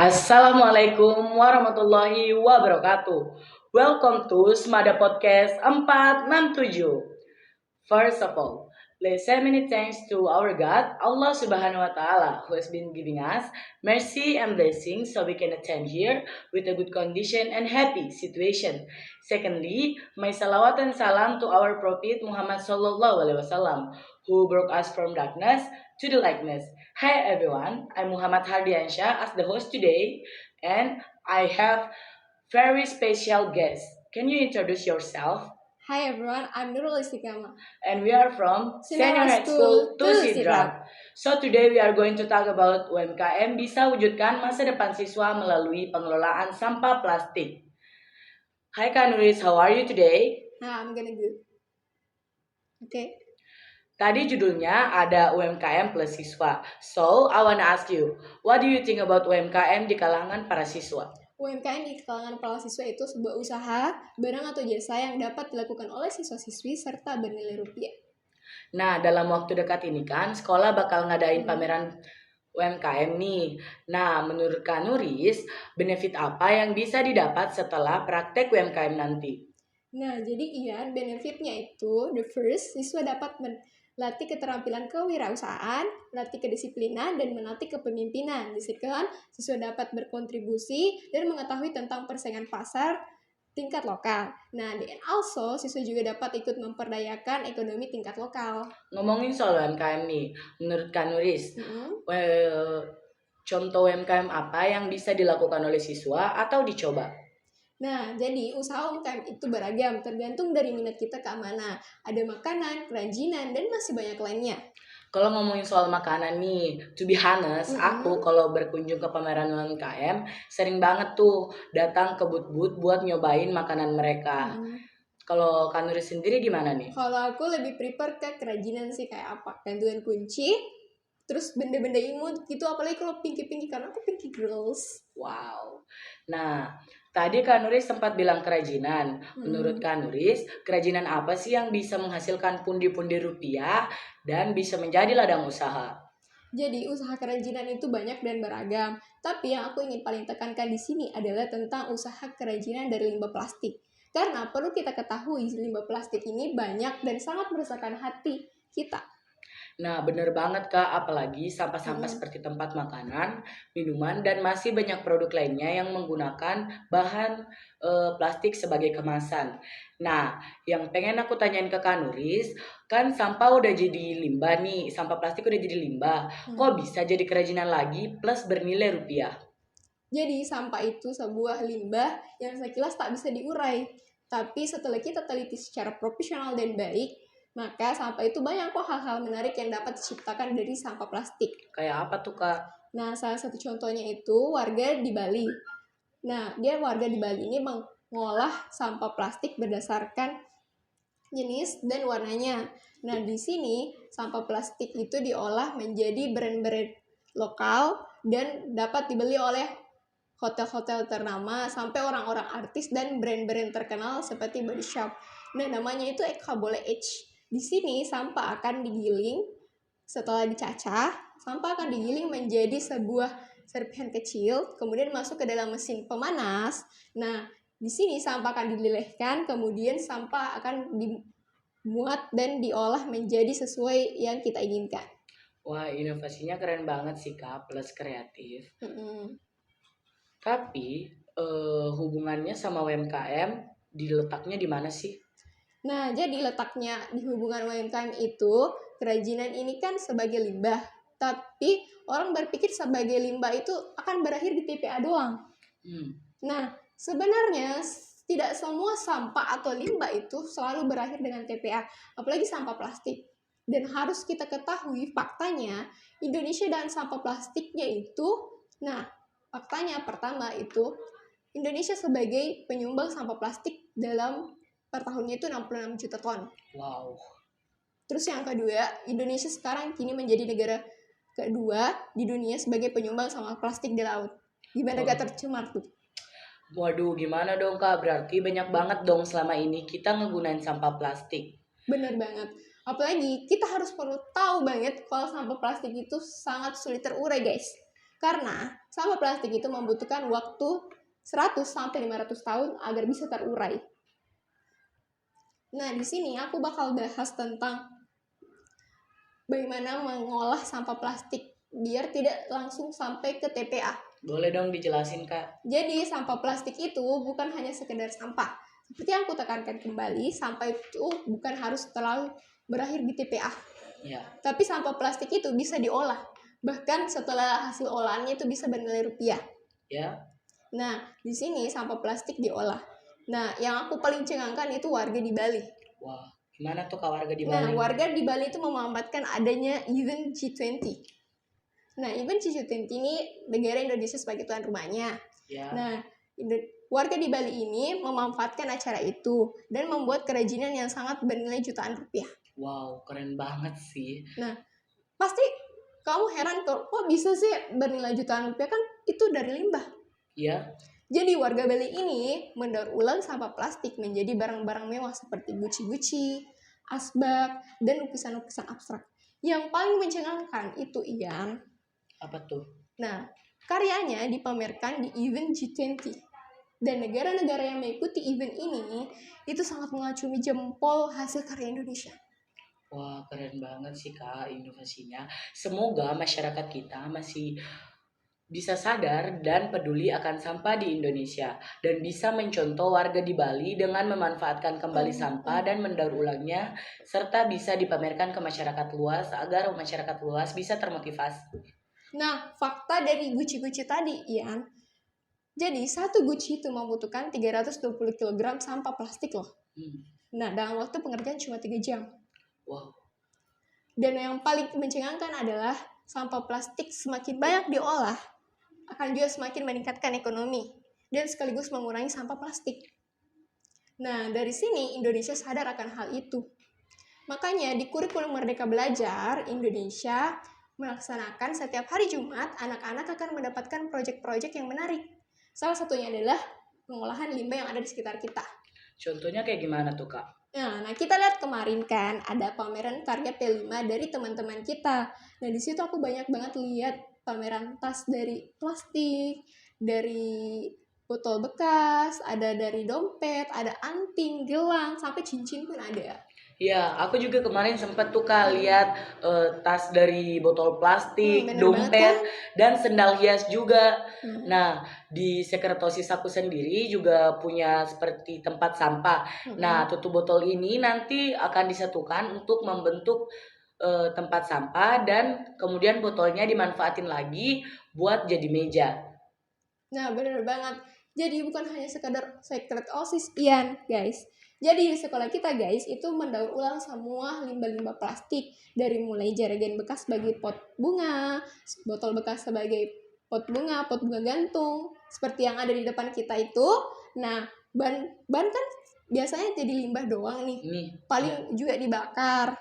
Assalamualaikum warahmatullahi wabarakatuh. Welcome to Semada Podcast 467. First of all, let's say many thanks to our God, Allah Subhanahu wa Ta'ala, who has been giving us mercy and blessings so we can attend here with a good condition and happy situation. Secondly, my salawat and salam to our Prophet Muhammad Sallallahu Alaihi Wasallam, who brought us from darkness to the lightness. Hi everyone, I'm Muhammad Hardiansyah as the host today, and I have very special guest. Can you introduce yourself? Hi everyone, I'm Nurul Istiqamah. And we are from Senior Senior High School School to Sidrap. So today we are going to talk about UMKM bisa wujudkan masa depan siswa melalui pengelolaan sampah plastik. Hi Kak Nuris, how are you today? I'm gonna good. Okay. Tadi judulnya ada UMKM plus siswa. So I wanna ask you, what do you think about UMKM di kalangan para siswa? UMKM di kalangan para siswa itu sebuah usaha, barang atau jasa yang dapat dilakukan oleh siswa-siswi serta bernilai rupiah. Nah, dalam waktu dekat ini kan sekolah bakal ngadain pameran UMKM nih. Nah, menurut Kak Nuris, benefit apa yang bisa didapat setelah praktek UMKM nanti? Nah, jadi benefitnya itu, the first, siswa dapat melatih keterampilan kewirausahaan, melatih kedisiplinan, dan melatih kepemimpinan. The second, siswa dapat berkontribusi dan mengetahui tentang persaingan pasar tingkat lokal. Nah, and also, siswa juga dapat ikut memperdayakan ekonomi tingkat lokal. Ngomongin soal UMKM nih, menurut Kak Nuris, contoh UMKM apa yang bisa dilakukan oleh siswa atau dicoba? Nah, jadi usaha UMKM itu beragam, tergantung dari minat kita ke mana. Ada makanan, kerajinan, dan masih banyak lainnya. Kalau ngomongin soal makanan nih, to be honest, aku kalau berkunjung ke pameran UMKM, sering banget tuh datang ke booth-booth buat nyobain makanan mereka. Kalau Kak Nuris sendiri gimana nih? Kalau aku lebih prefer ke kerajinan sih, kayak apa? Gantungan kunci, terus benda-benda imut gitu, apalagi kalau pinky-pinky, karena aku pinky girls. Wow. Nah, tadi Kak Nuris sempat bilang kerajinan. Menurut Kak Nuris, kerajinan apa sih yang bisa menghasilkan pundi-pundi rupiah dan bisa menjadi ladang usaha? Jadi usaha kerajinan itu banyak dan beragam. Tapi yang aku ingin paling tekankan di sini adalah tentang usaha kerajinan dari limbah plastik. Karena perlu kita ketahui limbah plastik ini banyak dan sangat meresahkan hati kita. Nah, bener banget Kak, apalagi sampah-sampah seperti tempat makanan, minuman, dan masih banyak produk lainnya yang menggunakan bahan plastik sebagai kemasan. Nah, yang pengen aku tanyain ke Kak Nuris, kan sampah udah jadi limbah nih, sampah plastik udah jadi limbah. Kok bisa jadi kerajinan lagi plus bernilai rupiah? Jadi sampah itu sebuah limbah yang sekilas tak bisa diurai. Tapi setelah kita teliti secara profesional dan baik, maka sampah itu banyak kok hal-hal menarik yang dapat diciptakan dari sampah plastik. Kayak apa tuh Kak? Nah, salah satu contohnya itu warga di Bali. Nah, warga di Bali ini mengolah sampah plastik berdasarkan jenis dan warnanya. Nah, di sini sampah plastik itu diolah menjadi brand-brand lokal dan dapat dibeli oleh hotel-hotel ternama sampai orang-orang artis dan brand-brand terkenal seperti Body Shop. Nah, namanya itu Ekabole H. Di sini sampah akan digiling, setelah dicacah, sampah akan digiling menjadi sebuah serpihan kecil, kemudian masuk ke dalam mesin pemanas. Nah, di sini sampah akan dilelehkan, kemudian sampah akan dimuat dan diolah menjadi sesuai yang kita inginkan. Wah, inovasinya keren banget sih Kak, plus kreatif. Tapi hubungannya sama UMKM diletaknya di mana sih? Nah, jadi letaknya di hubungan UMKM itu, kerajinan ini kan sebagai limbah. Tapi orang berpikir sebagai limbah itu akan berakhir di TPA doang. Nah, sebenarnya tidak semua sampah atau limbah itu selalu berakhir dengan TPA, apalagi sampah plastik. Dan harus kita ketahui faktanya, Indonesia dan sampah plastiknya itu, faktanya pertama itu, Indonesia sebagai penyumbang sampah plastik dalam per tahunnya itu 66 juta ton. Wow. Terus yang kedua, Indonesia sekarang kini menjadi negara kedua di dunia sebagai penyumbang sampah plastik di laut. Gimana gak tercemar tuh? Waduh, gimana dong Kak? Berarti banyak banget dong selama ini kita ngegunain sampah plastik. Bener banget. Apalagi kita harus perlu tahu banget kalau sampah plastik itu sangat sulit terurai guys. Karena sampah plastik itu membutuhkan waktu 100 sampai 500 tahun agar bisa terurai. Nah, di sini aku bakal bahas tentang bagaimana mengolah sampah plastik biar tidak langsung sampai ke TPA. Boleh dong dijelasin, Kak? Jadi, sampah plastik itu bukan hanya sekedar sampah. Seperti yang aku tekankan kembali, sampah itu bukan harus terlalu berakhir di TPA. Ya. Tapi sampah plastik itu bisa diolah. Bahkan setelah hasil olahannya itu bisa bernilai rupiah. Ya. Nah, di sini sampah plastik diolah. Nah, yang aku paling cengangkan itu warga di Bali. Wah, gimana tuh Kak warga di Nah, Bali? warga di Bali itu memanfaatkan adanya event G20. Nah, event G20 ini negara Indonesia sebagai tuan rumahnya. Ya. Nah, warga di Bali ini memanfaatkan acara itu dan membuat kerajinan yang sangat bernilai jutaan rupiah. Wow, keren banget sih. Nah, pasti kamu heran kok bisa sih bernilai jutaan rupiah, kan itu dari limbah. Iya. Jadi warga Bali ini mendaur ulang sampah plastik menjadi barang-barang mewah seperti guci-guci, asbak, dan lukisan-lukisan abstrak. Yang paling mencengangkan itu Ian. Apa tuh? Nah, karyanya dipamerkan di event G20. Dan negara-negara yang mengikuti event ini itu sangat mengacungi jempol hasil karya Indonesia. Wah, keren banget sih Kak inovasinya. Semoga masyarakat kita masih bisa sadar dan peduli akan sampah di Indonesia dan bisa mencontoh warga di Bali dengan memanfaatkan kembali sampah dan mendaur ulangnya serta bisa dipamerkan ke masyarakat luas agar masyarakat luas bisa termotivasi. Nah, fakta dari guci-guci tadi, Ian. Jadi, satu guci itu membutuhkan 320 kg sampah plastik loh. Nah, dalam waktu pengerjaan cuma 3 jam. Wow. Dan yang paling mencengangkan adalah sampah plastik semakin banyak diolah, akan juga semakin meningkatkan ekonomi dan sekaligus mengurangi sampah plastik. Nah, dari sini Indonesia sadar akan hal itu. Makanya di kurikulum Merdeka Belajar, Indonesia melaksanakan setiap hari Jumat, anak-anak akan mendapatkan proyek-proyek yang menarik. Salah satunya adalah pengolahan limbah yang ada di sekitar kita. Contohnya kayak gimana tuh Kak? Nah, kita lihat kemarin kan ada pameran karya P5 dari teman-teman kita. Nah, di situ aku banyak banget lihat pameran tas dari plastik, dari botol bekas, ada dari dompet, ada anting, gelang, sampai cincin pun ada. Ya, aku juga kemarin sempat tuh Kak lihat tas dari botol plastik, dompet, kan? dan sendal hias juga. Nah, di sekretosis aku sendiri juga punya seperti tempat sampah. Nah, tutup botol ini nanti akan disatukan untuk membentuk tempat sampah dan kemudian botolnya dimanfaatin lagi buat jadi meja. Nah, bener banget. Jadi bukan hanya sekadar sekretosis, Ian, guys. Jadi di sekolah kita guys, itu mendaur ulang semua limbah-limbah plastik. Dari mulai jaragen bekas sebagai pot bunga, botol bekas sebagai pot bunga gantung. Seperti yang ada di depan kita itu. Nah, ban kan biasanya jadi limbah doang nih. Paling juga dibakar.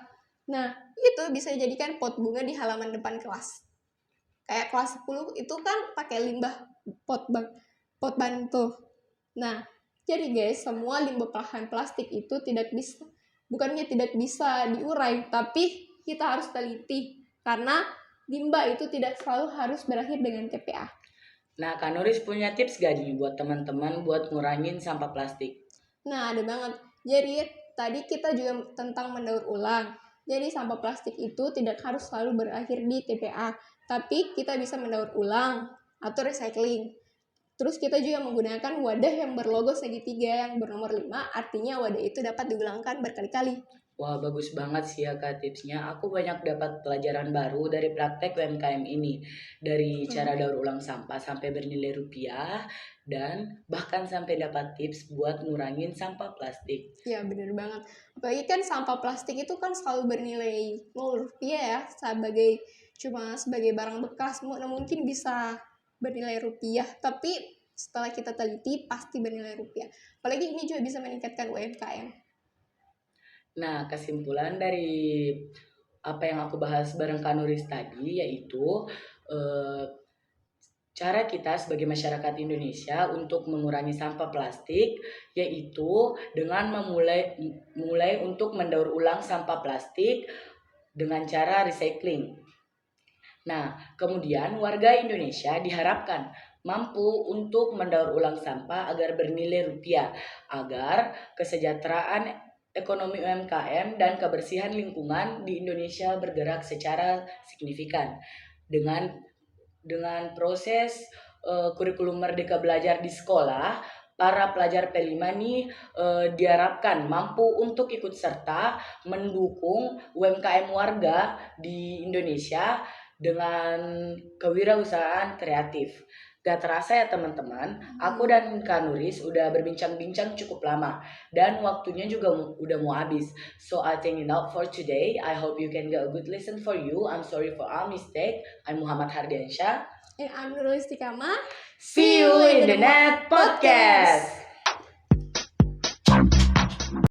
Nah, itu bisa dijadikan pot bunga di halaman depan kelas. Kayak kelas 10 itu kan pakai limbah pot ban tuh. Nah, jadi guys, semua limbah bahan plastik itu bukannya tidak bisa diurai, tapi kita harus teliti karena limbah itu tidak selalu harus berakhir dengan TPA. Nah, Kak Nuris punya tips gak nih buat teman-teman buat ngurangin sampah plastik? Nah, ada banget. Jadi, tadi kita juga tentang mendaur ulang. Jadi, sampah plastik itu tidak harus selalu berakhir di TPA, tapi kita bisa mendaur ulang atau recycling. Terus kita juga menggunakan wadah yang berlogo segitiga yang bernomor 5, artinya wadah itu dapat diulangkan berkali-kali. Wah, bagus banget sih ya Kak tipsnya. Aku banyak dapat pelajaran baru dari praktek UMKM ini. Dari cara daur ulang sampah sampai bernilai rupiah, dan bahkan sampai dapat tips buat ngurangin sampah plastik. Ya, bener banget. Apalagi kan sampah plastik itu kan selalu bernilai 0 rupiah ya, cuma sebagai barang bekas, mungkin bisa bernilai rupiah, tapi setelah kita teliti pasti bernilai rupiah. Apalagi ini juga bisa meningkatkan UMKM. Nah, kesimpulan dari apa yang aku bahas bareng Kak Nuris tadi yaitu cara kita sebagai masyarakat Indonesia untuk mengurangi sampah plastik yaitu dengan mulai untuk mendaur ulang sampah plastik dengan cara recycling. Nah, kemudian warga Indonesia diharapkan mampu untuk mendaur ulang sampah agar bernilai rupiah, agar kesejahteraan ekonomi UMKM dan kebersihan lingkungan di Indonesia bergerak secara signifikan. Dengan proses kurikulum Merdeka Belajar di sekolah, para pelajar P5 nih diharapkan mampu untuk ikut serta mendukung UMKM warga di Indonesia dengan kewirausahaan kreatif. Gak terasa ya teman-teman, aku dan Kak Nuris udah berbincang-bincang cukup lama dan waktunya juga udah mau habis. So I think enough for today. I hope you can get a good listen for you. I'm sorry for all mistake. I'm Muhammad Hardiansyah. And I'm Nurul Istikama. See you in the next podcast.